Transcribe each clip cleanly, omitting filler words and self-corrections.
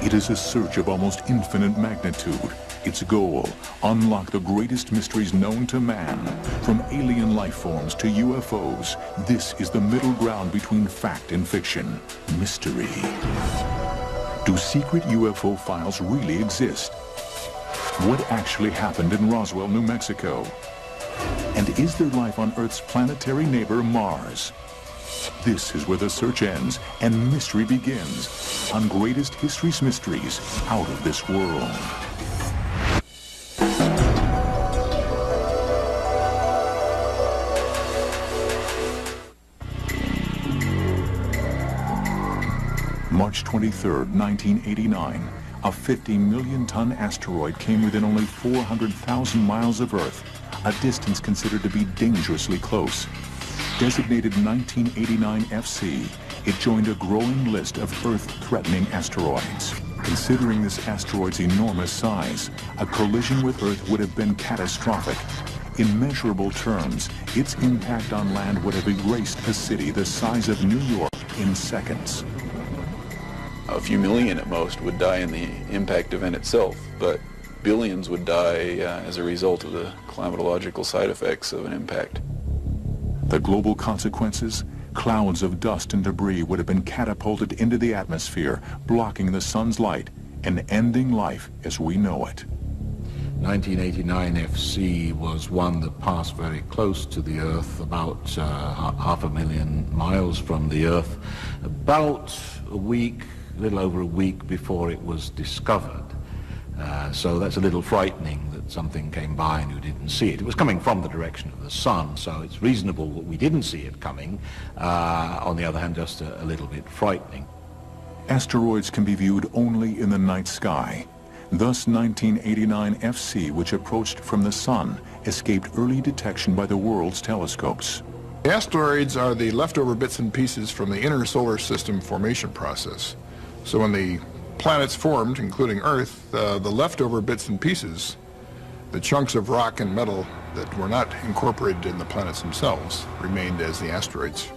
It is a search of almost infinite magnitude. Its goal, unlock the greatest mysteries known to man. From alien life forms to UFOs, this is the middle ground between fact and fiction. Mystery. Do secret UFO files really exist? What actually happened in Roswell, New Mexico? And is there life on Earth's planetary neighbor, Mars? This is where the search ends and mystery begins on Greatest History's Mysteries Out of This World. March 23rd, 1989, a 50-million-ton asteroid came within only 400,000 miles of Earth, a distance considered to be dangerously close. Designated 1989 FC, it joined a growing list of Earth-threatening asteroids. Considering this asteroid's enormous size, a collision with Earth would have been catastrophic. In measurable terms, its impact on land would have erased a city the size of New York in seconds. A few million at most would die in the impact event itself, but billions would die as a result of the climatological side effects of an impact. The global consequences? Clouds of dust and debris would have been catapulted into the atmosphere, blocking the sun's light and ending life as we know it. 1989 FC was one that passed very close to the Earth, about 500,000 miles from the Earth, about a week, a little over a week before it was discovered. So that's a little frightening that something came by and you didn't see it. It was coming from the direction of the sun, so it's reasonable that we didn't see it coming. On the other hand, just a little bit frightening. Asteroids can be viewed only in the night sky. Thus, 1989 FC, which approached from the sun, escaped early detection by the world's telescopes. The asteroids are the leftover bits and pieces from the inner solar system formation process. So when the planets formed, including Earth, the leftover bits and pieces, the chunks of rock and metal that were not incorporated in the planets themselves, remained as the asteroids.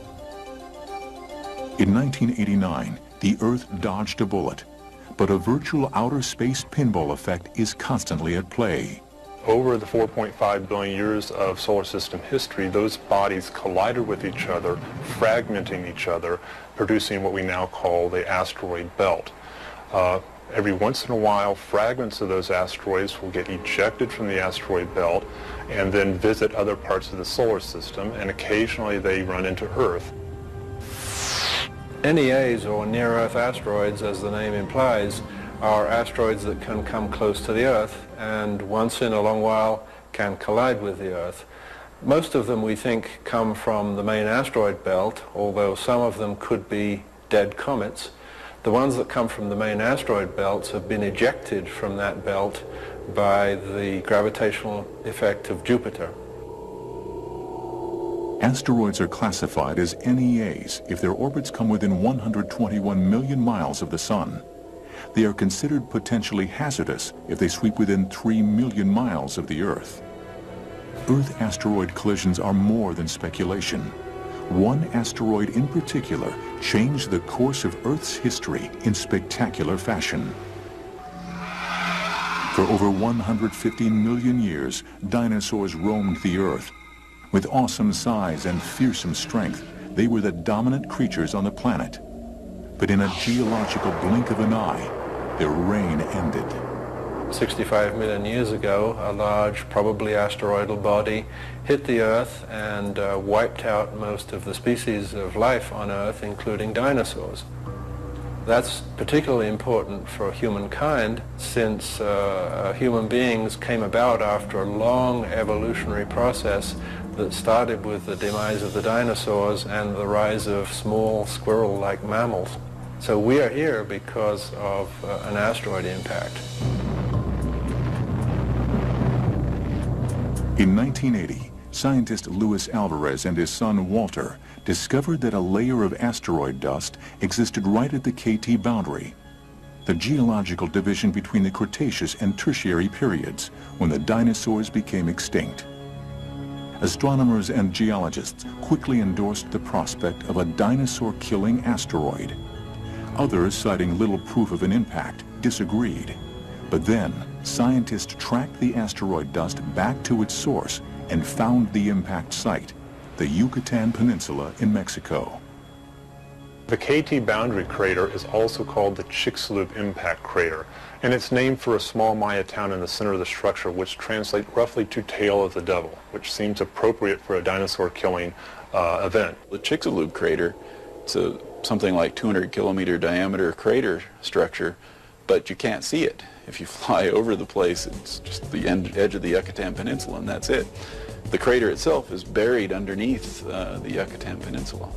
In 1989, the Earth dodged a bullet, but a virtual outer space pinball effect is constantly at play. Over the 4.5 billion years of solar system history, those bodies collided with each other, fragmenting each other, producing what we now call the asteroid belt. Every once in a while, fragments of those asteroids will get ejected from the asteroid belt and then visit other parts of the solar system, and occasionally they run into Earth. NEAs, or near-Earth asteroids, as the name implies, are asteroids that can come close to the Earth and once in a long while can collide with the Earth. Most of them, we think, come from the main asteroid belt, although some of them could be dead comets. The ones that come from the main asteroid belts have been ejected from that belt by the gravitational effect of Jupiter. Asteroids are classified as NEAs if their orbits come within 121 million miles of the Sun. They are considered potentially hazardous if they sweep within 3 million miles of the Earth. Earth-asteroid collisions are more than speculation. One asteroid in particular changed the course of Earth's history in spectacular fashion. For over 150 million years, dinosaurs roamed the Earth. With awesome size and fearsome strength, they were the dominant creatures on the planet. But in a geological blink of an eye, their reign ended. 65 million years ago, a large, probably asteroidal body hit the Earth and wiped out most of the species of life on Earth, including dinosaurs. That's particularly important for humankind, since human beings came about after a long evolutionary process that started with the demise of the dinosaurs and the rise of small squirrel-like mammals. So we are here because of an asteroid impact. In 1980, scientist Luis Alvarez and his son Walter discovered that a layer of asteroid dust existed right at the KT boundary, the geological division between the Cretaceous and Tertiary periods, when the dinosaurs became extinct. Astronomers and geologists quickly endorsed the prospect of a dinosaur-killing asteroid. Others, citing little proof of an impact, disagreed. But then, scientists tracked the asteroid dust back to its source and found the impact site, the Yucatan Peninsula in Mexico. The KT boundary crater is also called the Chicxulub impact crater, and it's named for a small Maya town in the center of the structure, which translates roughly to tail of the devil, which seems appropriate for a dinosaur-killing event. The Chicxulub crater, it's something like 200-kilometer diameter crater structure, but you can't see it. If you fly over the place, it's just the edge of the Yucatan Peninsula, and that's it. The crater itself is buried underneath the Yucatan Peninsula.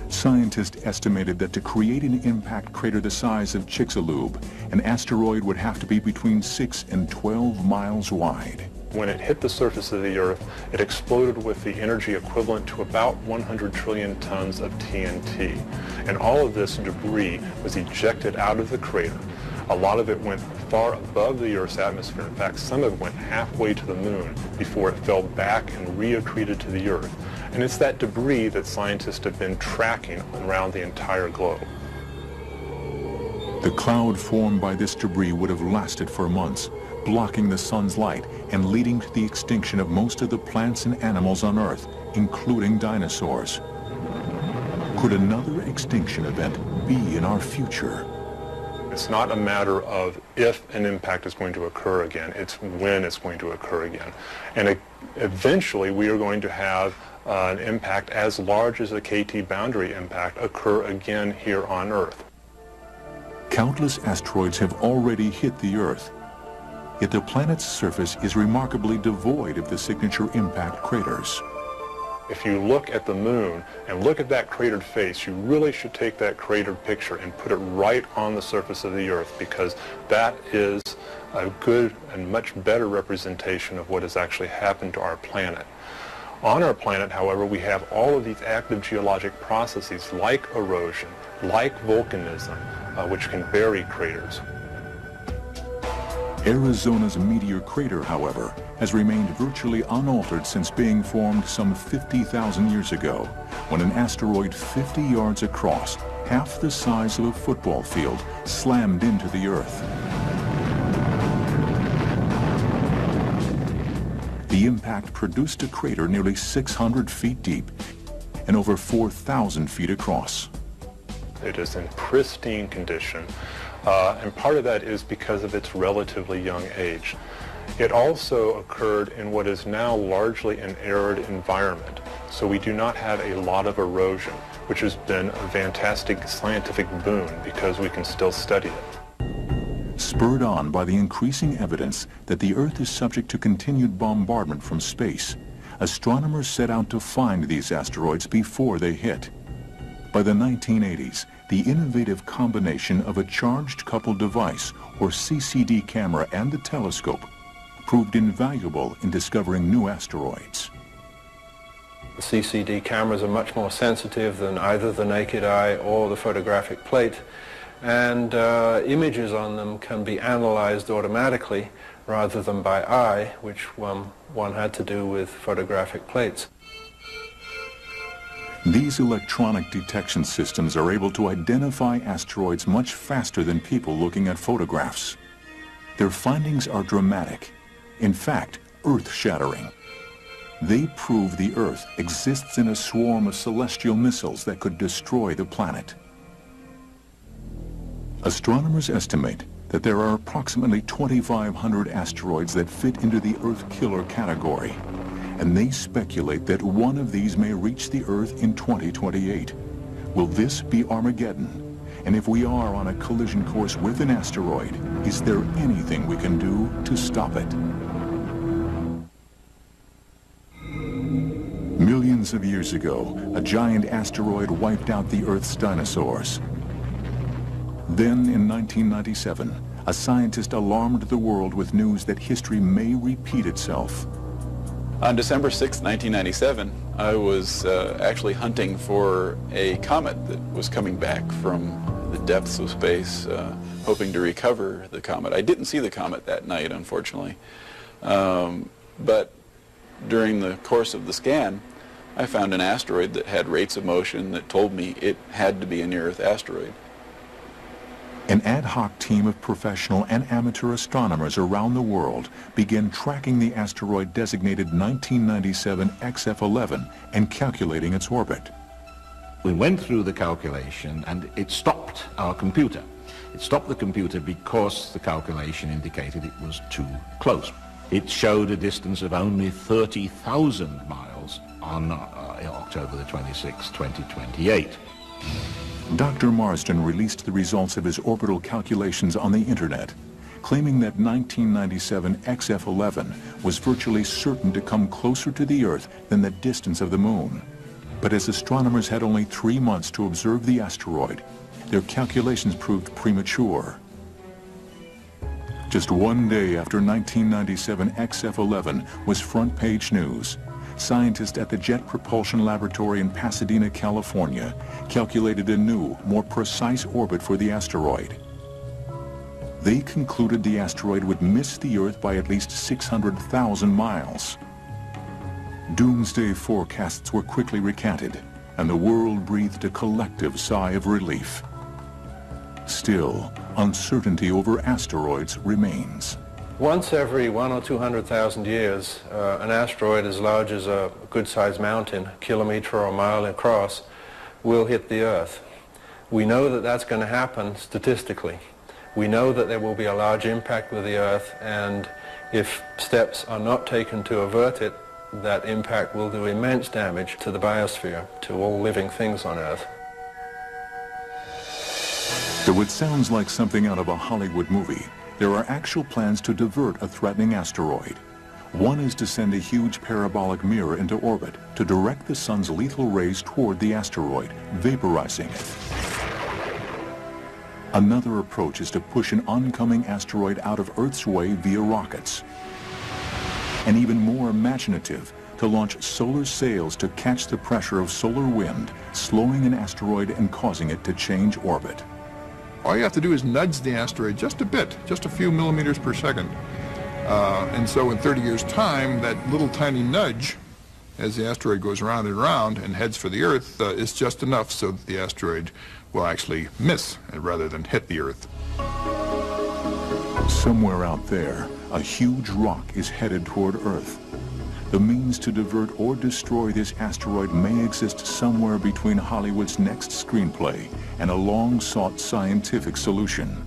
Scientists estimated that to create an impact crater the size of Chicxulub, an asteroid would have to be between 6 and 12 miles wide. When it hit the surface of the Earth, it exploded with the energy equivalent to about 100 trillion tons of TNT. And all of this debris was ejected out of the crater. A lot of it went far above the Earth's atmosphere. In fact, some of it went halfway to the moon before it fell back and reaccreted to the Earth. And it's that debris that scientists have been tracking around the entire globe. The cloud formed by this debris would have lasted for months, blocking the sun's light and leading to the extinction of most of the plants and animals on Earth, including dinosaurs. Could another extinction event be in our future? It's not a matter of if an impact is going to occur again, it's when it's going to occur again. And eventually we are going to have an impact as large as the KT boundary impact occur again here on Earth. Countless asteroids have already hit the Earth, yet the planet's surface is remarkably devoid of the signature impact craters. If you look at the moon and look at that cratered face, you really should take that cratered picture and put it right on the surface of the Earth, because that is a good and much better representation of what has actually happened to our planet. On our planet, however, we have all of these active geologic processes like erosion, like volcanism, which can bury craters. Arizona's meteor crater, however, has remained virtually unaltered since being formed some 50,000 years ago, when an asteroid 50 yards across, half the size of a football field, slammed into the Earth. The impact produced a crater nearly 600 feet deep and over 4,000 feet across. It is in pristine condition, and part of that is because of its relatively young age. It also occurred in what is now largely an arid environment, so we do not have a lot of erosion, which has been a fantastic scientific boon because we can still study it. Spurred on by the increasing evidence that the Earth is subject to continued bombardment from space, astronomers set out to find these asteroids before they hit. By the 1980s, the innovative combination of a charged coupled device, or CCD camera, and the telescope proved invaluable in discovering new asteroids. The CCD cameras are much more sensitive than either the naked eye or the photographic plate, and images on them can be analyzed automatically rather than by eye, which one had to do with photographic plates. These electronic detection systems are able to identify asteroids much faster than people looking at photographs. Their findings are dramatic, in fact, earth-shattering. They prove the Earth exists in a swarm of celestial missiles that could destroy the planet. Astronomers estimate that there are approximately 2,500 asteroids that fit into the Earth killer category, and they speculate that one of these may reach the Earth in 2028. Will this be Armageddon? And if we are on a collision course with an asteroid, is there anything we can do to stop it? Millions of years ago, a giant asteroid wiped out the Earth's dinosaurs. Then, in 1997, a scientist alarmed the world with news that history may repeat itself. On December 6, 1997, I was actually hunting for a comet that was coming back from the depths of space, hoping to recover the comet. I didn't see the comet that night, unfortunately, but during the course of the scan, I found an asteroid that had rates of motion that told me it had to be a near-Earth asteroid. An ad hoc team of professional and amateur astronomers around the world began tracking the asteroid designated 1997 XF11 and calculating its orbit. We went through the calculation and it stopped our computer. It stopped the computer because the calculation indicated it was too close. It showed a distance of only 30,000 miles on October the 26th, 2028. Dr. Marsden released the results of his orbital calculations on the internet, claiming that 1997 XF11 was virtually certain to come closer to the Earth than the distance of the Moon. But as astronomers had only 3 months to observe the asteroid, their calculations proved premature. Just 1 day after 1997 XF11 was front-page news, scientists at the Jet Propulsion Laboratory in Pasadena, California, calculated a new, more precise orbit for the asteroid. They concluded the asteroid would miss the Earth by at least 600,000 miles. Doomsday forecasts were quickly recanted, and the world breathed a collective sigh of relief. Still, uncertainty over asteroids remains. Once every 100,000 or 200,000 years, an asteroid as large as a good-sized mountain, a kilometer or a mile across, will hit the Earth. We know that that's going to happen statistically. We know that there will be a large impact with the Earth, and if steps are not taken to avert it, that impact will do immense damage to the biosphere, to all living things on Earth. Though it sounds like something out of a Hollywood movie, there are actual plans to divert a threatening asteroid. One is to send a huge parabolic mirror into orbit to direct the sun's lethal rays toward the asteroid, vaporizing it. Another approach is to push an oncoming asteroid out of Earth's way via rockets. And even more imaginative, to launch solar sails to catch the pressure of solar wind, slowing an asteroid and causing it to change orbit. All you have to do is nudge the asteroid just a bit, just a few millimeters per second. And so in 30 years' time, that little tiny nudge, as the asteroid goes around and around and heads for the Earth, is just enough so that the asteroid will actually miss rather than hit the Earth. Somewhere out there, a huge rock is headed toward Earth. The means to divert or destroy this asteroid may exist somewhere between Hollywood's next screenplay and a long-sought scientific solution.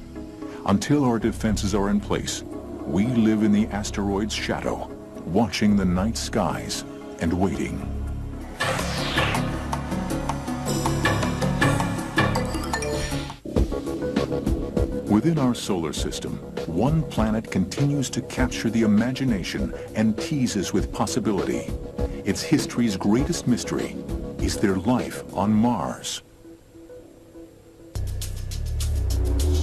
Until our defenses are in place, we live in the asteroid's shadow, watching the night skies and waiting. Within our solar system, one planet continues to capture the imagination and teases with possibility. It's history's greatest mystery. Is there life on Mars?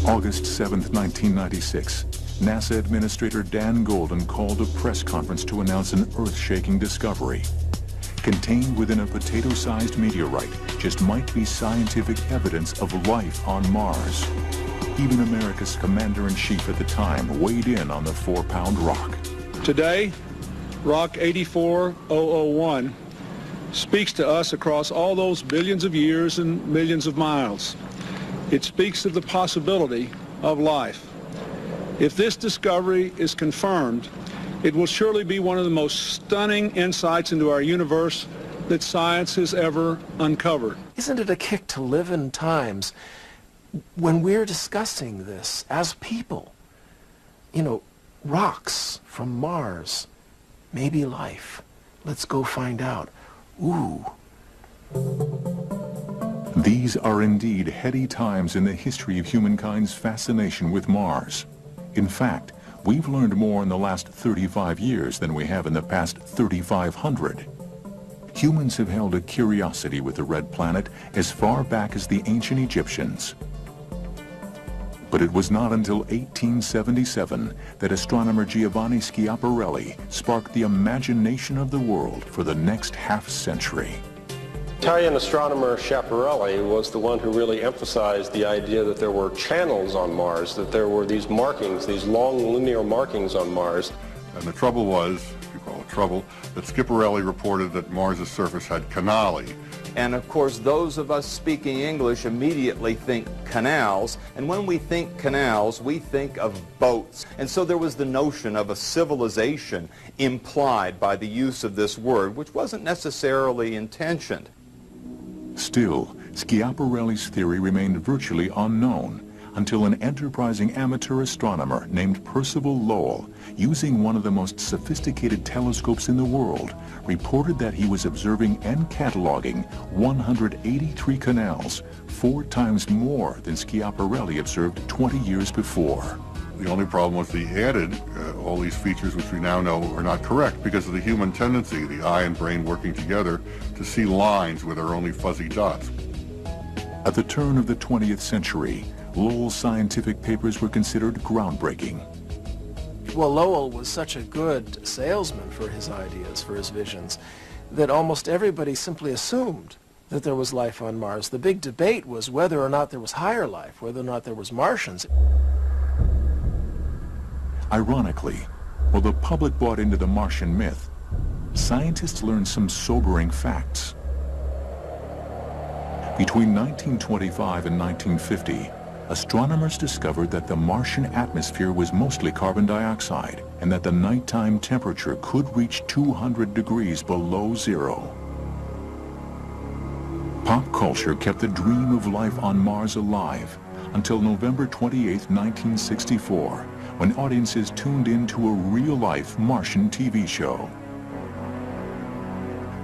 August 7th, 1996, NASA Administrator Dan Golden called a press conference to announce an earth-shaking discovery. Contained within a potato-sized meteorite just might be scientific evidence of life on Mars. Even America's commander-in-chief at the time weighed in on the 4-pound rock. Today, Rock 84001 speaks to us across all those billions of years and millions of miles. It speaks of the possibility of life. If this discovery is confirmed, it will surely be one of the most stunning insights into our universe that science has ever uncovered. Isn't it a kick to live in times when we're discussing this as people? You know, rocks from Mars, maybe life. Let's go find out. Ooh. These are indeed heady times in the history of humankind's fascination with Mars. In fact, we've learned more in the last 35 years than we have in the past 3,500. Humans have held a curiosity with the red planet as far back as the ancient Egyptians. But it was not until 1877 that astronomer Giovanni Schiaparelli sparked the imagination of the world for the next half-century. Italian astronomer Schiaparelli was the one who really emphasized the idea that there were channels on Mars, that there were these markings, these long linear markings on Mars. And the trouble was, call it trouble, that Schiaparelli reported that Mars' surface had canali. And of course, those of us speaking English immediately think canals, and when we think canals, we think of boats. And so there was the notion of a civilization implied by the use of this word, which wasn't necessarily intentioned. Still, Schiaparelli's theory remained virtually unknown until an enterprising amateur astronomer named Percival Lowell, using one of the most sophisticated telescopes in the world, reported that he was observing and cataloging 183 canals, 4 times more than Schiaparelli observed 20 years before. The only problem was that he added all these features which we now know are not correct because of the human tendency, the eye and brain working together, to see lines where there are only fuzzy dots. At the turn of the 20th century, Lowell's scientific papers were considered groundbreaking. Well, Lowell was such a good salesman for his ideas, for his visions, that almost everybody simply assumed that there was life on Mars. The big debate was whether or not there was higher life, whether or not there was Martians. Ironically, while the public bought into the Martian myth, scientists learned some sobering facts. Between 1925 and 1950, astronomers discovered that the Martian atmosphere was mostly carbon dioxide and that the nighttime temperature could reach 200 degrees below zero. Pop culture kept the dream of life on Mars alive until November 28, 1964, when audiences tuned into a real-life Martian TV show.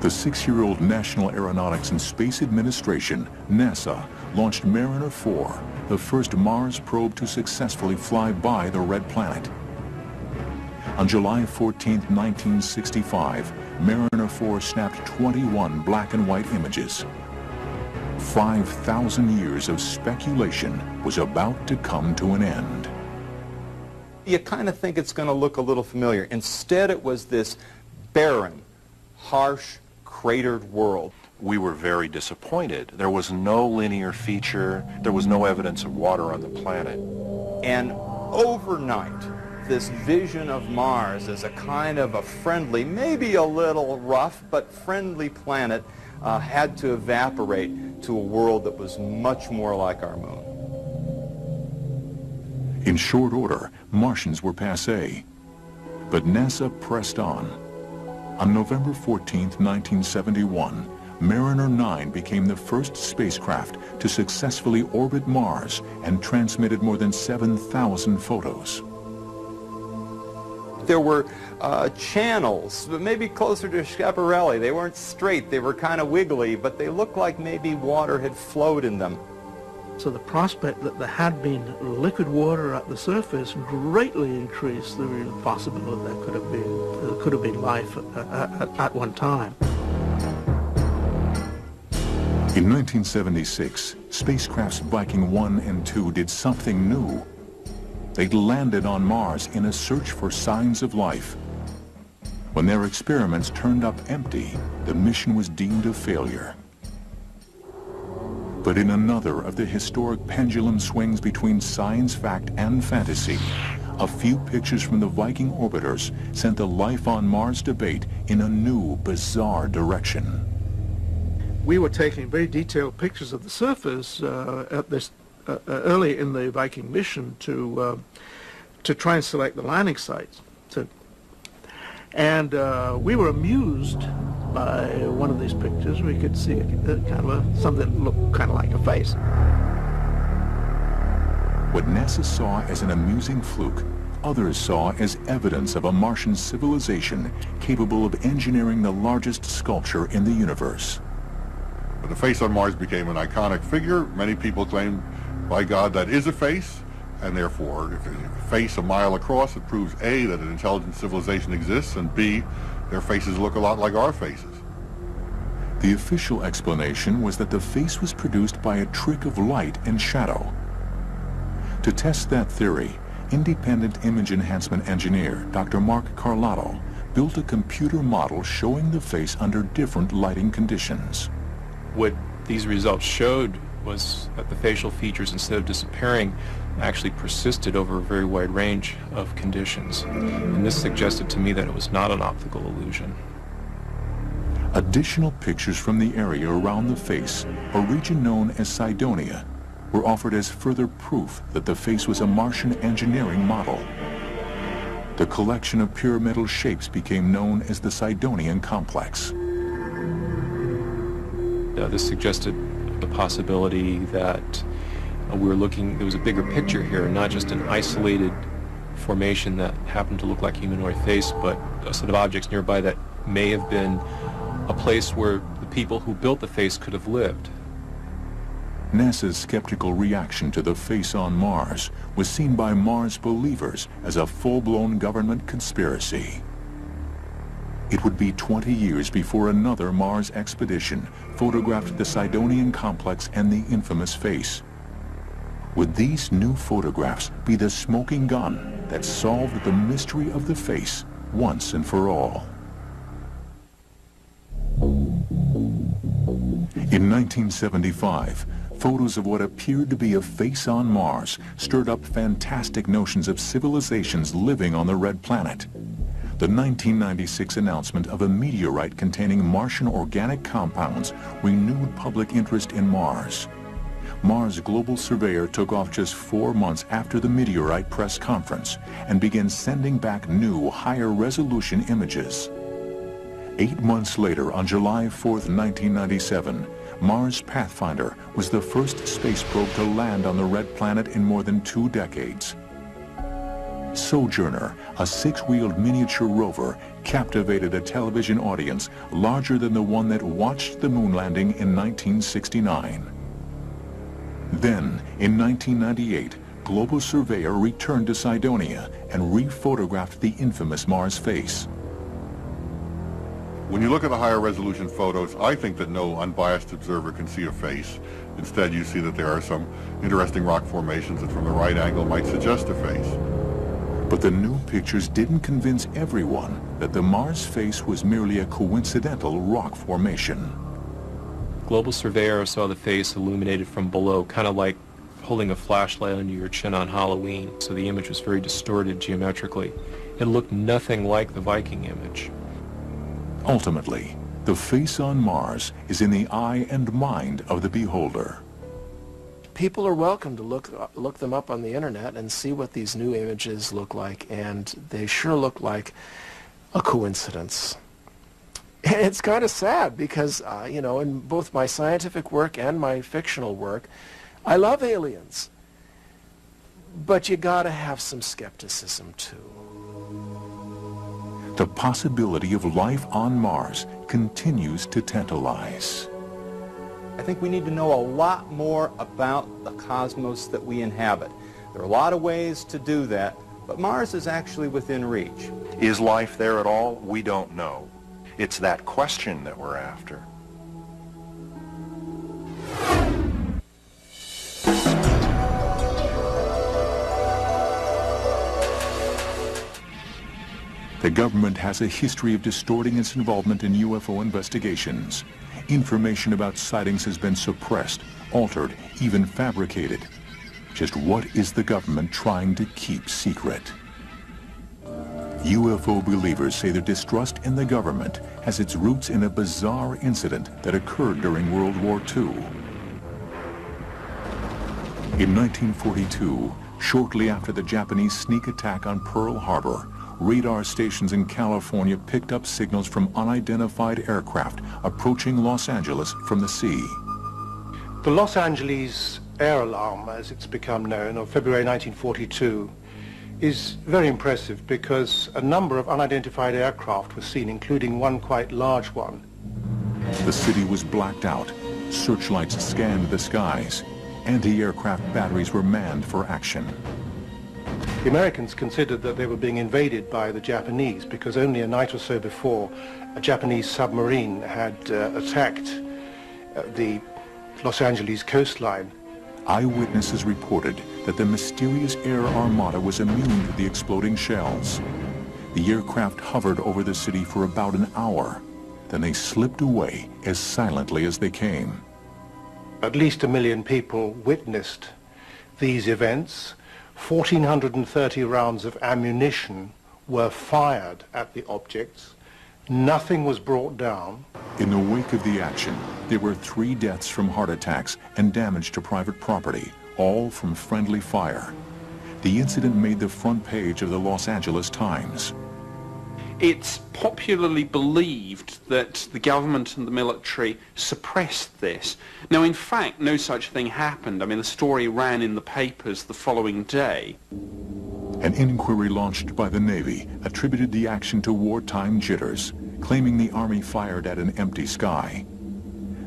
The 6-year-old National Aeronautics and Space Administration, NASA, launched Mariner 4, the first Mars probe to successfully fly by the Red Planet. On July 14, 1965, Mariner 4 snapped 21 black and white images. 5,000 years of speculation was about to come to an end. You kind of think it's going to look a little familiar. Instead, it was this barren, harsh, cratered world. We were very disappointed. There was no linear feature. There was no evidence of water on the planet. And overnight, this vision of Mars as a kind of a friendly, maybe a little rough, but friendly planet had to evaporate to a world that was much more like our moon. In short order, Martians were passé. But NASA pressed on. On November 14, 1971, Mariner 9 became the first spacecraft to successfully orbit Mars and transmitted more than 7,000 photos. There were channels, maybe closer to Schiaparelli. They weren't straight, they were kind of wiggly, but they looked like maybe water had flowed in them. So the prospect that there had been liquid water at the surface greatly increased the possibility that there could have been life at one time. In 1976, spacecrafts Viking 1 and 2 did something new. They landed on Mars in a search for signs of life. When their experiments turned up empty, the mission was deemed a failure. But in another of the historic pendulum swings between science fact and fantasy, a few pictures from the Viking orbiters sent the life on Mars debate in a new, bizarre direction. We were taking very detailed pictures of the surface at this early in the Viking mission to try and select the landing sites. And we were amused by one of these pictures. We could see something that looked kind of like a face. What NASA saw as an amusing fluke, others saw as evidence of a Martian civilization capable of engineering the largest sculpture in the universe. The face on Mars became an iconic figure. Many people claim, by God, that is a face, and therefore, if there's a face a mile across, it proves A, that an intelligent civilization exists, and B, their faces look a lot like our faces. The official explanation was that the face was produced by a trick of light and shadow. To test that theory, independent image enhancement engineer Dr. Mark Carlotto built a computer model showing the face under different lighting conditions. What these results showed was that the facial features, instead of disappearing, actually persisted over a very wide range of conditions. And this suggested to me that it was not an optical illusion. Additional pictures from the area around the face, a region known as Cydonia, were offered as further proof that the face was a Martian engineering model. The collection of pyramidal shapes became known as the Cydonian Complex. This suggested the possibility that we were looking, there was a bigger picture here, not just an isolated formation that happened to look like a humanoid face, but a set of objects nearby that may have been a place where the people who built the face could have lived. NASA's skeptical reaction to the face on Mars was seen by Mars believers as a full-blown government conspiracy. It would be 20 years before another Mars expedition photographed the Cydonian complex and the infamous face. Would these new photographs be the smoking gun that solved the mystery of the face once and for all? In 1975, photos of what appeared to be a face on Mars stirred up fantastic notions of civilizations living on the red planet. The 1996 announcement of a meteorite containing Martian organic compounds renewed public interest in Mars. Mars Global Surveyor took off just 4 months after the meteorite press conference and began sending back new, higher-resolution images. 8 months later, on July 4th, 1997, Mars Pathfinder was the first space probe to land on the red planet in more than 2 decades. Sojourner, a 6-wheeled miniature rover, captivated a television audience larger than the one that watched the moon landing in 1969. Then, in 1998, Global Surveyor returned to Cydonia and re-photographed the infamous Mars face. When you look at the higher resolution photos, I think that no unbiased observer can see a face. Instead, you see that there are some interesting rock formations that from the right angle might suggest a face. But the new pictures didn't convince everyone that the Mars face was merely a coincidental rock formation. Global Surveyor saw the face illuminated from below, kind of like holding a flashlight under your chin on Halloween, so the image was very distorted geometrically. It looked nothing like the Viking image. Ultimately, the face on Mars is in the eye and mind of the beholder. People are welcome to look them up on the internet and see what these new images look like, and they sure look like a coincidence. And it's kind of sad because, you know, in both my scientific work and my fictional work, I love aliens. But you gotta have some skepticism too. The possibility of life on Mars continues to tantalize. I think we need to know a lot more about the cosmos that we inhabit. There are a lot of ways to do that, but Mars is actually within reach. Is life there at all? We don't know. It's that question that we're after. The government has a history of distorting its involvement in UFO investigations. Information about sightings has been suppressed, altered, even fabricated. Just what is the government trying to keep secret? UFO believers say their distrust in the government has its roots in a bizarre incident that occurred during World War II. In 1942, shortly after the Japanese sneak attack on Pearl Harbor, radar stations in California picked up signals from unidentified aircraft approaching Los Angeles from the sea. The Los Angeles air alarm, as it's become known, of February 1942, is very impressive because a number of unidentified aircraft were seen, including one quite large one. The city was blacked out. Searchlights scanned the skies. Anti-aircraft batteries were manned for action. The Americans considered that they were being invaded by the Japanese because only a night or so before a Japanese submarine had attacked the Los Angeles coastline. Eyewitnesses reported that the mysterious air armada was immune to the exploding shells. The aircraft hovered over the city for about an hour. Then they slipped away as silently as they came. At least 1 million people witnessed these events. 1,430 rounds of ammunition were fired at the objects. Nothing was brought down. In the wake of the action, there were 3 deaths from heart attacks and damage to private property, all from friendly fire. The incident made the front page of the Los Angeles Times. It's popularly believed that the government and the military suppressed this. Now, in fact, no such thing happened. I mean, the story ran in the papers the following day. An inquiry launched by the Navy attributed the action to wartime jitters, claiming the Army fired at an empty sky.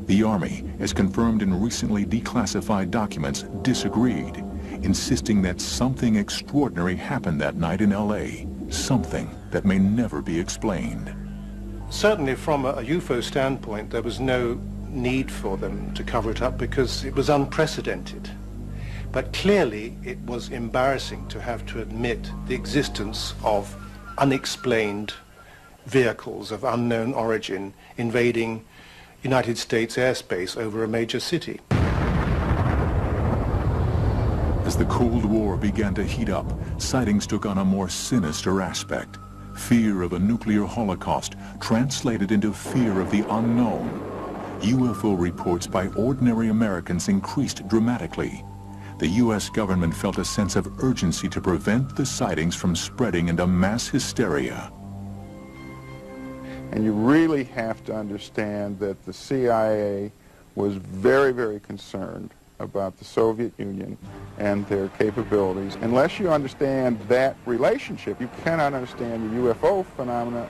The Army, as confirmed in recently declassified documents, disagreed, insisting that something extraordinary happened that night in L.A., something that may never be explained. Certainly from a UFO standpoint, there was no need for them to cover it up because it was unprecedented. But clearly it was embarrassing to have to admit the existence of unexplained vehicles of unknown origin invading United States airspace over a major city. As the Cold War began to heat up, sightings took on a more sinister aspect. Fear of a nuclear holocaust translated into fear of the unknown. UFO reports by ordinary Americans increased dramatically. The U.S. government felt a sense of urgency to prevent the sightings from spreading into mass hysteria. And you really have to understand that the CIA was very, very concerned about the Soviet Union and their capabilities. Unless you understand that relationship, you cannot understand the UFO phenomena.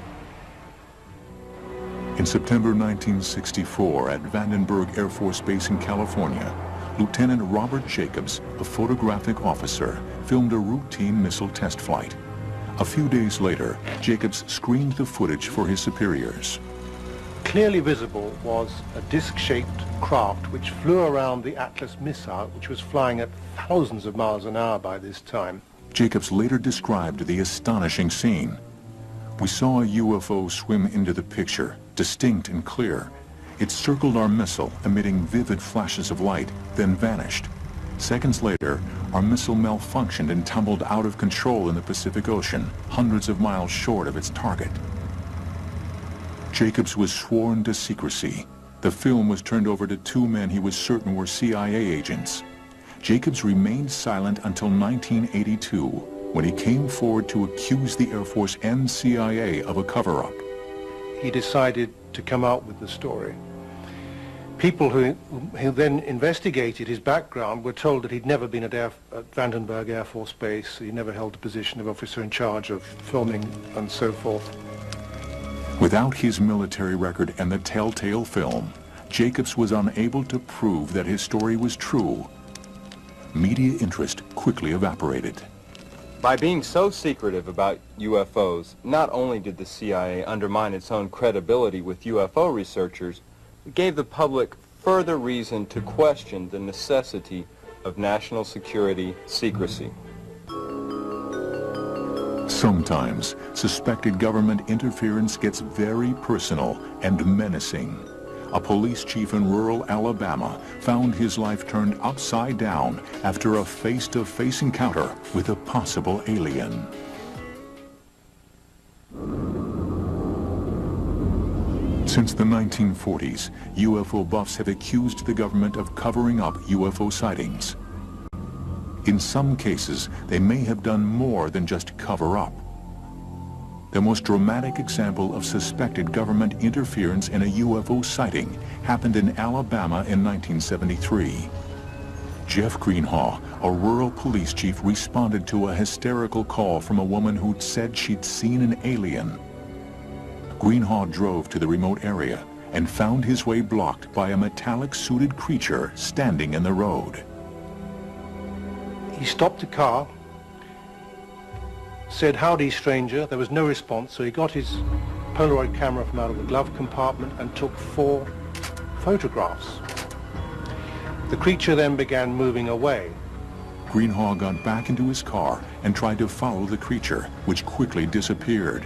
In September 1964, at Vandenberg Air Force Base in California, Lieutenant Robert Jacobs, a photographic officer, filmed a routine missile test flight. A few days later, Jacobs screened the footage for his superiors. Clearly visible was a disc-shaped craft which flew around the Atlas missile, which was flying at thousands of miles an hour by this time. Jacobs later described the astonishing scene. We saw a UFO swim into the picture, distinct and clear. It circled our missile, emitting vivid flashes of light, then vanished. Seconds later, our missile malfunctioned and tumbled out of control in the Pacific Ocean, hundreds of miles short of its target. Jacobs was sworn to secrecy. The film was turned over to 2 men he was certain were CIA agents. Jacobs remained silent until 1982, when he came forward to accuse the Air Force and CIA of a cover-up. He decided to come out with the story. People who then investigated his background were told that he'd never been at Vandenberg Air Force Base, he never held the position of officer in charge of filming and so forth. Without his military record and the telltale film, Jacobs was unable to prove that his story was true. Media interest quickly evaporated. By being so secretive about UFOs, not only did the CIA undermine its own credibility with UFO researchers, it gave the public further reason to question the necessity of national security secrecy. Sometimes, suspected government interference gets very personal and menacing. A police chief in rural Alabama found his life turned upside down after a face-to-face encounter with a possible alien. Since the 1940s, UFO buffs have accused the government of covering up UFO sightings. In some cases, they may have done more than just cover up. The most dramatic example of suspected government interference in a UFO sighting happened in Alabama in 1973. Jeff Greenhaw, a rural police chief, responded to a hysterical call from a woman who'd said she'd seen an alien. Greenhaw drove to the remote area and found his way blocked by a metallic-suited creature standing in the road. He stopped the car, said, "Howdy, stranger." There was no response, so he got his Polaroid camera from out of the glove compartment and took 4 photographs. The creature then began moving away. Greenhaw got back into his car and tried to follow the creature, which quickly disappeared.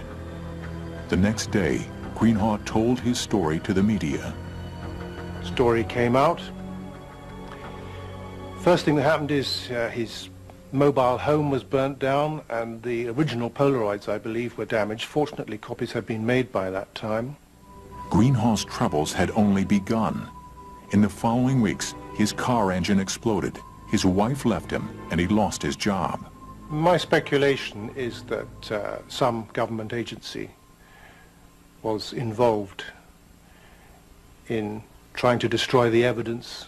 The next day, Greenhaw told his story to the media. Story came out. First thing that happened is his mobile home was burnt down, and the original Polaroids, I believe, were damaged. Fortunately, copies had been made by that time. Greenhaw's troubles had only begun. In the following weeks, his car engine exploded, his wife left him, and he lost his job. My speculation is that some government agency was involved in trying to destroy the evidence.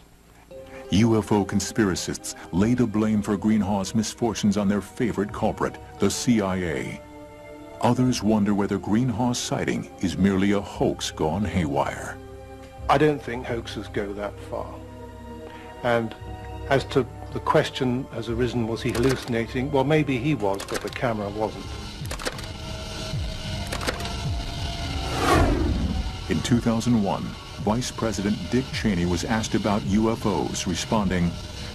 UFO conspiracists lay the blame for Greenhaw's misfortunes on their favorite culprit, the CIA. Others wonder whether Greenhaw's sighting is merely a hoax gone haywire. I don't think hoaxes go that far. And as to the question has arisen, was he hallucinating? Well, maybe he was, but the camera wasn't. In 2001, Vice President Dick Cheney was asked about UFOs, responding,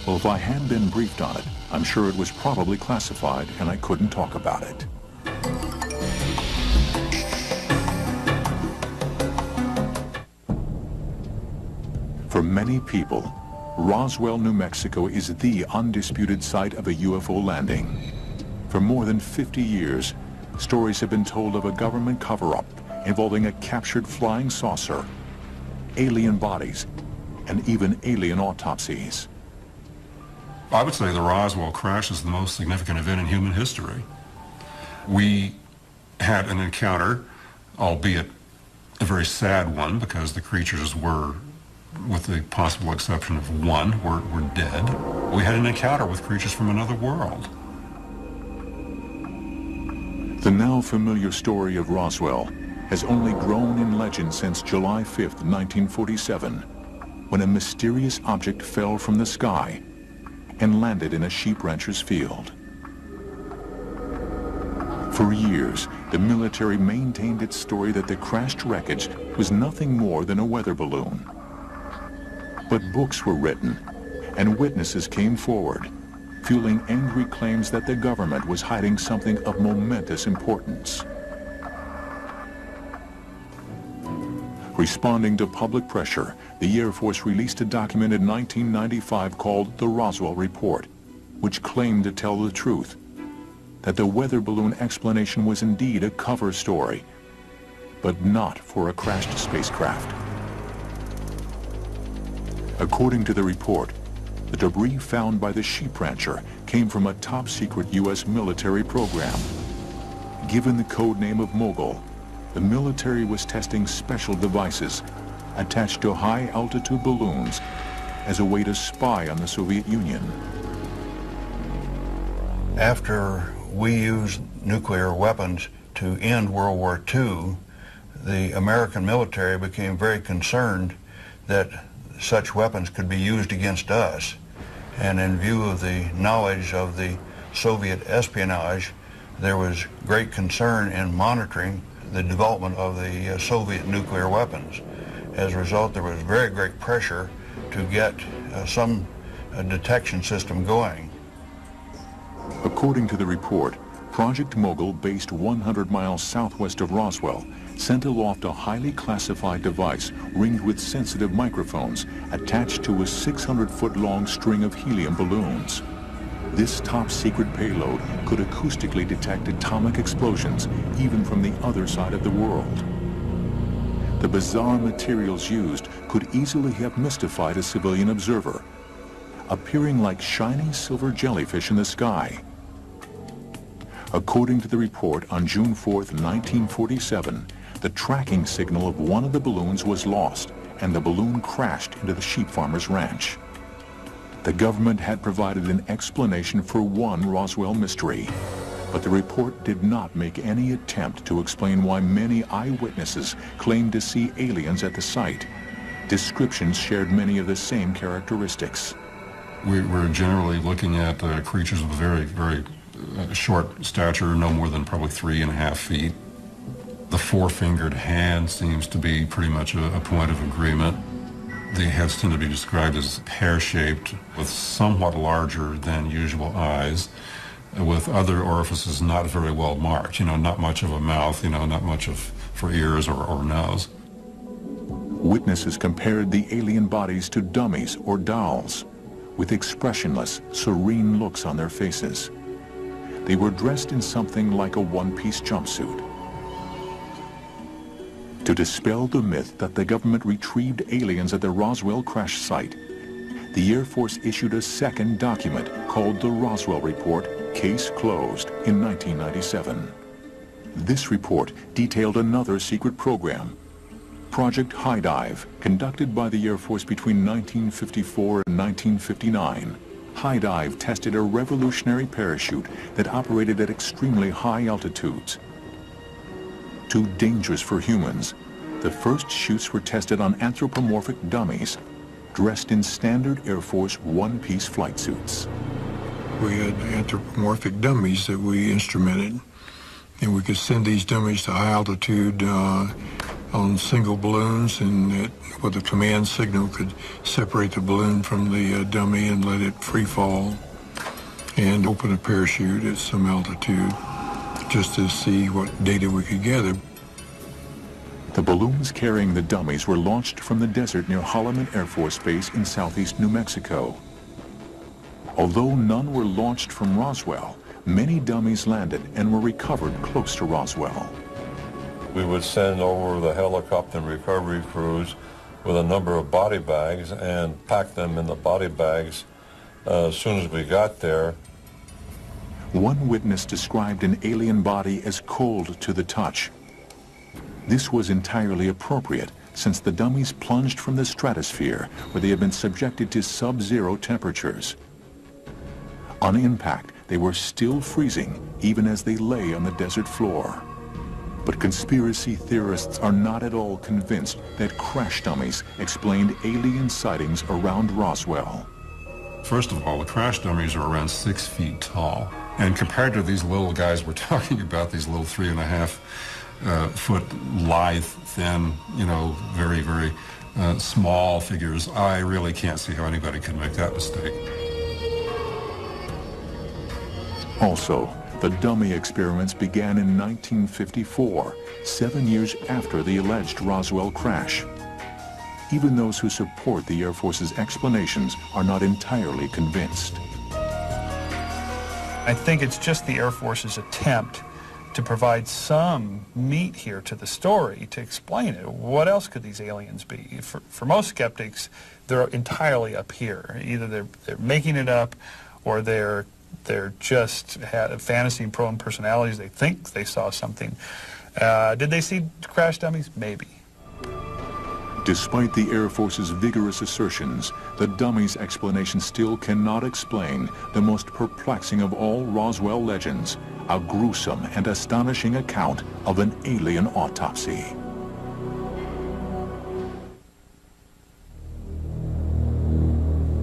"Well, if I had been briefed on it, I'm sure it was probably classified and I couldn't talk about it." For many people, Roswell, New Mexico is the undisputed site of a UFO landing. For more than 50 years, stories have been told of a government cover-up involving a captured flying saucer, alien bodies, and even alien autopsies. I would say the Roswell crash is the most significant event in human history. We had an encounter, albeit a very sad one, because the creatures were, with the possible exception of one, were dead. We had an encounter with creatures from another world. The now familiar story of Roswell has only grown in legend since July 5th, 1947, when a mysterious object fell from the sky and landed in a sheep rancher's field. For years, the military maintained its story that the crashed wreckage was nothing more than a weather balloon. But books were written, and witnesses came forward, fueling angry claims that the government was hiding something of momentous importance. Responding to public pressure, the Air Force released a document in 1995 called the Roswell Report, which claimed to tell the truth, that the weather balloon explanation was indeed a cover story, but not for a crashed spacecraft. According to the report, the debris found by the sheep rancher came from a top-secret U.S. military program. Given the code name of Mogul, the military was testing special devices attached to high-altitude balloons as a way to spy on the Soviet Union. After we used nuclear weapons to end World War II, the American military became very concerned that such weapons could be used against us. And in view of the knowledge of the Soviet espionage, there was great concern in monitoring the development of the Soviet nuclear weapons. As a result, there was very great pressure to get some detection system going. According to the report, Project Mogul, based 100 miles southwest of Roswell, sent aloft a highly classified device ringed with sensitive microphones attached to a 600-foot-long string of helium balloons. This top-secret payload could acoustically detect atomic explosions even from the other side of the world. The bizarre materials used could easily have mystified a civilian observer, appearing like shiny silver jellyfish in the sky. According to the report, on June 4th, 1947, the tracking signal of one of the balloons was lost, and the balloon crashed into the sheep farmer's ranch. The government had provided an explanation for one Roswell mystery, but the report did not make any attempt to explain why many eyewitnesses claimed to see aliens at the site. Descriptions shared many of the same characteristics. We're generally looking at creatures of a very, very short stature, no more than probably 3.5 feet. The four-fingered hand seems to be pretty much a point of agreement. The heads tend to be described as pear-shaped, with somewhat larger than usual eyes, with other orifices not very well marked. Not much of a mouth, not much for ears or nose. Witnesses compared the alien bodies to dummies or dolls. with expressionless, serene looks on their faces. They were dressed in something like a one-piece jumpsuit. To dispel the myth that the government retrieved aliens at the Roswell crash site, the Air Force issued a second document called the Roswell Report, Case Closed, in 1997. This report detailed another secret program, Project High Dive, conducted by the Air Force between 1954 and 1959. High Dive tested a revolutionary parachute that operated at extremely high altitudes. Too dangerous for humans, the first chutes were tested on anthropomorphic dummies, dressed in standard Air Force one-piece flight suits. We had anthropomorphic dummies that we instrumented, and we could send these dummies to high altitude on single balloons, and with a command signal could separate the balloon from the dummy and let it free fall and open a parachute at some altitude just to see what data we could gather. The balloons carrying the dummies were launched from the desert near Holloman Air Force Base in southeast New Mexico. Although none were launched from Roswell, many dummies landed and were recovered close to Roswell. We would send over the helicopter and recovery crews with a number of body bags and pack them in the body bags as soon as we got there. One witness described an alien body as cold to the touch. This was entirely appropriate, since the dummies plunged from the stratosphere, where they had been subjected to sub-zero temperatures. On impact, they were still freezing, even as they lay on the desert floor. But conspiracy theorists are not at all convinced that crash dummies explained alien sightings around Roswell. First of all, the crash dummies are around 6 feet tall. And compared to these little guys we're talking about, these little 3.5 foot lithe, thin, very, very small figures, I really can't see how anybody could make that mistake. Also, the dummy experiments began in 1954, 7 years after the alleged Roswell crash. Even those who support the Air Force's explanations are not entirely convinced. I think it's just the Air Force's attempt to provide some meat here to the story to explain it. What else could these aliens be? For most skeptics, they're entirely up here. Either they're making it up, or they're just had fantasy-prone personalities. They think they saw something. Did they see crash dummies? Maybe. Despite the Air Force's vigorous assertions, the dummies' explanation still cannot explain the most perplexing of all Roswell legends, a gruesome and astonishing account of an alien autopsy.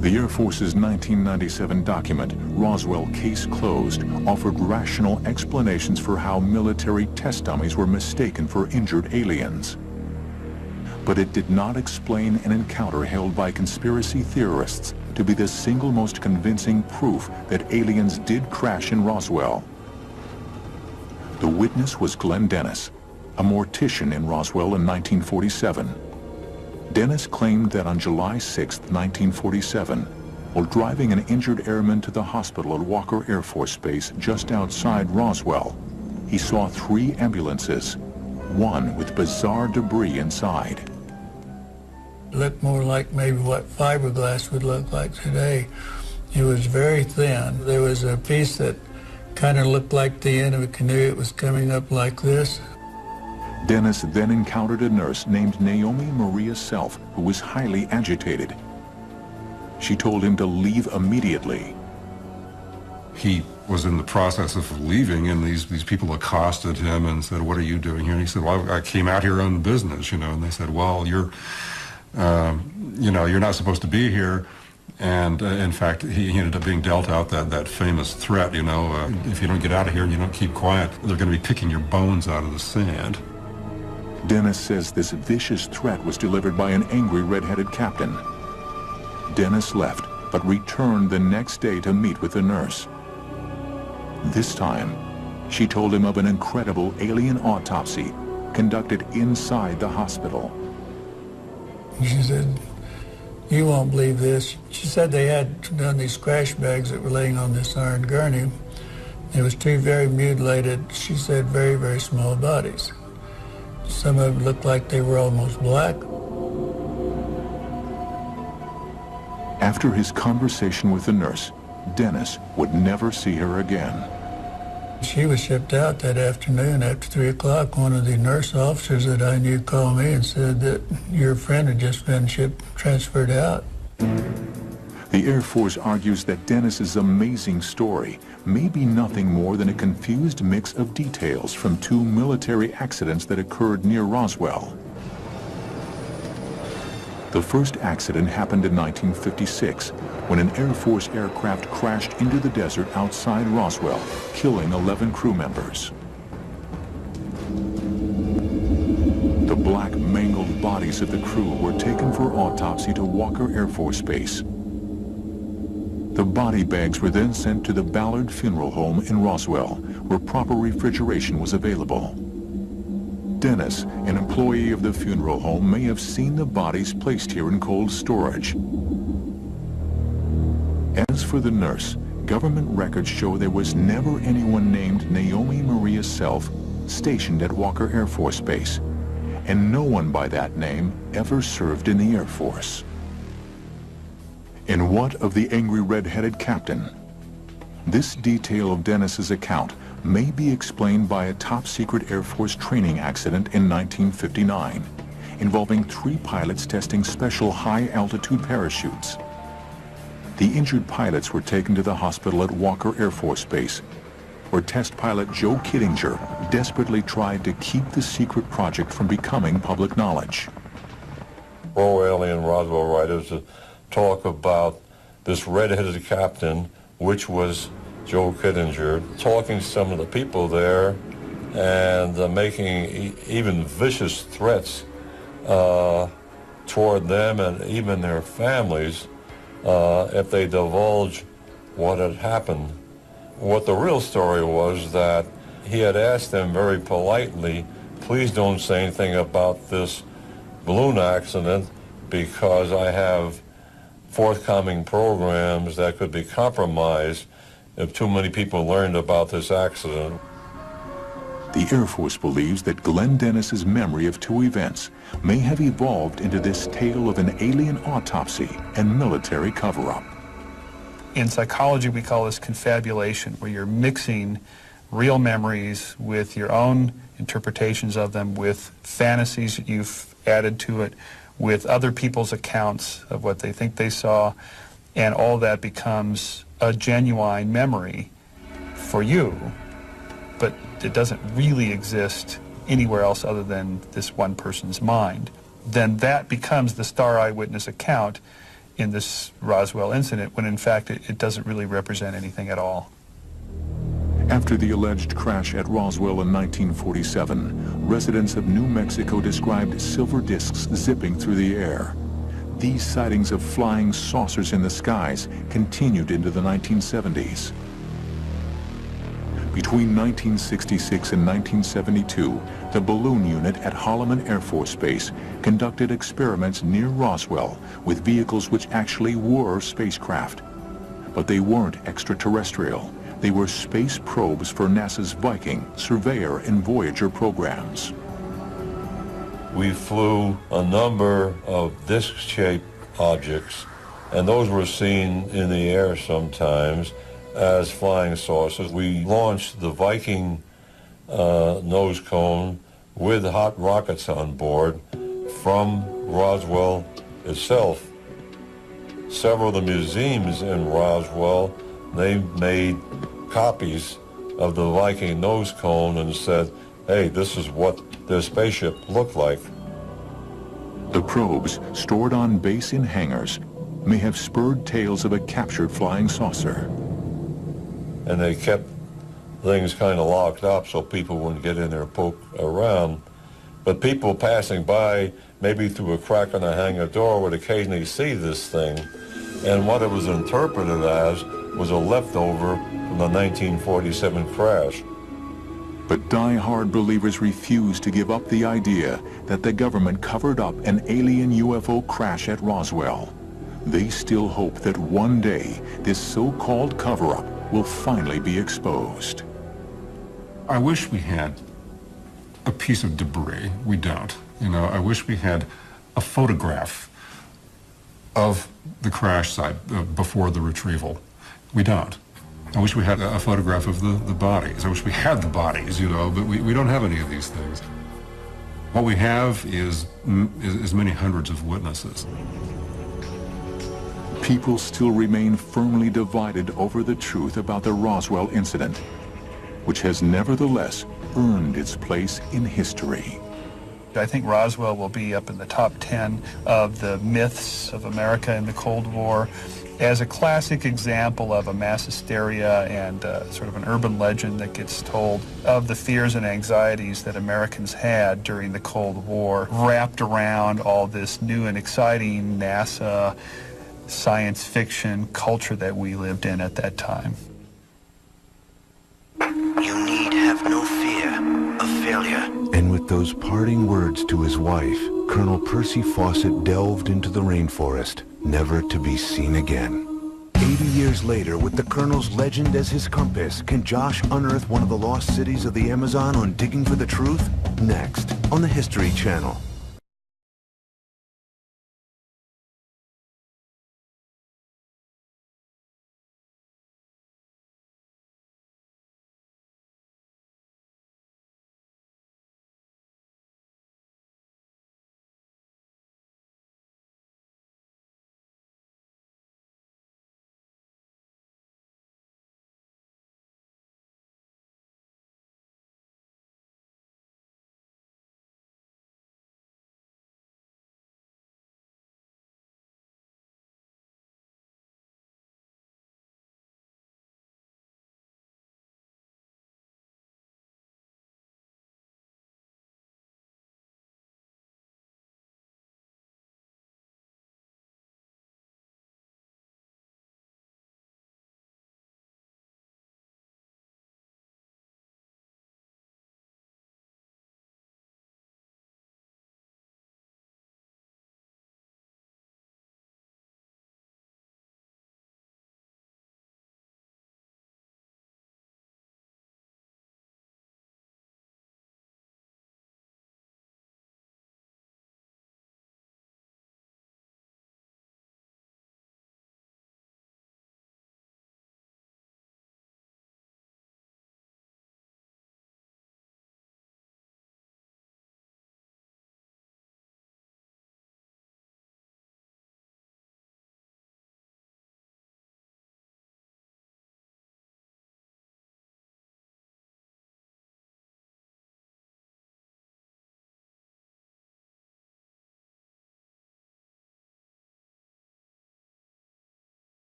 The Air Force's 1997 document, Roswell Case Closed, offered rational explanations for how military test dummies were mistaken for injured aliens. But it did not explain an encounter held by conspiracy theorists to be the single most convincing proof that aliens did crash in Roswell. The witness was Glenn Dennis, a mortician in Roswell in 1947. Dennis claimed that on July 6, 1947, while driving an injured airman to the hospital at Walker Air Force Base just outside Roswell, he saw 3 ambulances, one with bizarre debris inside. It looked more like maybe what fiberglass would look like today. It was very thin. There was a piece that kind of looked like the end of a canoe. It was coming up like this. Dennis then encountered a nurse named Naomi Maria Self, who was highly agitated. She told him to leave immediately. He was in the process of leaving, and these people accosted him and said, "What are you doing here?" And he said, "Well, I came out here on business, And they said, "Well, you're not supposed to be here." And in fact, he ended up being dealt out that famous threat, if you don't get out of here and you don't keep quiet, they're going to be picking your bones out of the sand. Dennis says this vicious threat was delivered by an angry red-headed captain. Dennis left, but returned the next day to meet with the nurse. This time, she told him of an incredible alien autopsy conducted inside the hospital. She said, You won't believe this. She said they had done these crash bags that were laying on this iron gurney. There was two very mutilated, she said, very, very small bodies. Some of them looked like they were almost black. After his conversation with the nurse, Dennis would never see her again. She was shipped out that afternoon after 3 o'clock. One of the nurse officers that I knew called me and said that your friend had just been transferred out. The Air Force argues that Dennis's amazing story may be nothing more than a confused mix of details from two military accidents that occurred near Roswell. The first accident happened in 1956 when an Air Force aircraft crashed into the desert outside Roswell, killing 11 crew members. The black, mangled bodies of the crew were taken for autopsy to Walker Air Force Base. The body bags were then sent to the Ballard Funeral Home in Roswell, where proper refrigeration was available. Dennis, an employee of the funeral home, may have seen the bodies placed here in cold storage. As for the nurse, government records show there was never anyone named Naomi Maria Self stationed at Walker Air Force Base, and no one by that name ever served in the Air Force. And what of the angry red-headed captain? This detail of Dennis's account may be explained by a top-secret Air Force training accident in 1959, involving 3 pilots testing special high-altitude parachutes. The injured pilots were taken to the hospital at Walker Air Force Base, where test pilot Joe Kittinger desperately tried to keep the secret project from becoming public knowledge. Pro alien Roswell writers talk about this red-headed captain, which was Joe Kittinger, talking to some of the people there and making even vicious threats toward them and even their families if they divulge what had happened. What the real story was that he had asked them very politely, please don't say anything about this balloon accident because I have forthcoming programs that could be compromised if too many people learned about this accident. The Air Force believes that Glenn Dennis's memory of 2 events may have evolved into this tale of an alien autopsy and military cover-up. In psychology, we call this confabulation, where you're mixing real memories with your own interpretations of them, with fantasies that you've added to it, with other people's accounts of what they think they saw, and all that becomes a genuine memory for you, but it doesn't really exist anywhere else other than this one person's mind. Then that becomes the star eyewitness account in this Roswell incident, when in fact it doesn't really represent anything at all. After the alleged crash at Roswell in 1947, residents of New Mexico described silver discs zipping through the air. These sightings of flying saucers in the skies continued into the 1970s. Between 1966 and 1972, the balloon unit at Holloman Air Force Base conducted experiments near Roswell with vehicles which actually were spacecraft. But they weren't extraterrestrial. They were space probes for NASA's Viking, Surveyor, and Voyager programs. We flew a number of disc-shaped objects, and those were seen in the air sometimes as flying saucers. We launched the Viking nose cone with hot rockets on board from Roswell itself. Several of the museums in Roswell, they made copies of the Viking nose cone and said, hey, this is what their spaceship looked like. The probes, stored on base in hangars, may have spurred tales of a captured flying saucer. And they kept things kind of locked up so people wouldn't get in there and poke around. But people passing by, maybe through a crack on a hangar door, would occasionally see this thing. And what it was interpreted as was a leftover from the 1947 crash. But die-hard believers refuse to give up the idea that the government covered up an alien UFO crash at Roswell. They still hope that one day this so-called cover-up will finally be exposed. I wish we had a piece of debris. We don't. You know, I wish we had a photograph of the crash site before the retrieval. We don't. I wish we had a photograph of the bodies. I wish we had the bodies, you know, but we don't have any of these things. What we have is many hundreds of witnesses. People still remain firmly divided over the truth about the Roswell incident, which has nevertheless earned its place in history. I think Roswell will be up in the top 10 of the myths of America in the Cold War as a classic example of a mass hysteria and sort of an urban legend that gets told of the fears and anxieties that Americans had during the Cold War, wrapped around all this new and exciting NASA science fiction culture that we lived in at that time. You need have no fear of failure. And with those parting words to his wife, Colonel Percy Fawcett delved into the rainforest, never to be seen again. 80 years later, with the Colonel's legend as his compass, can Josh unearth one of the lost cities of the Amazon on Digging for the Truth? Next, on the History Channel.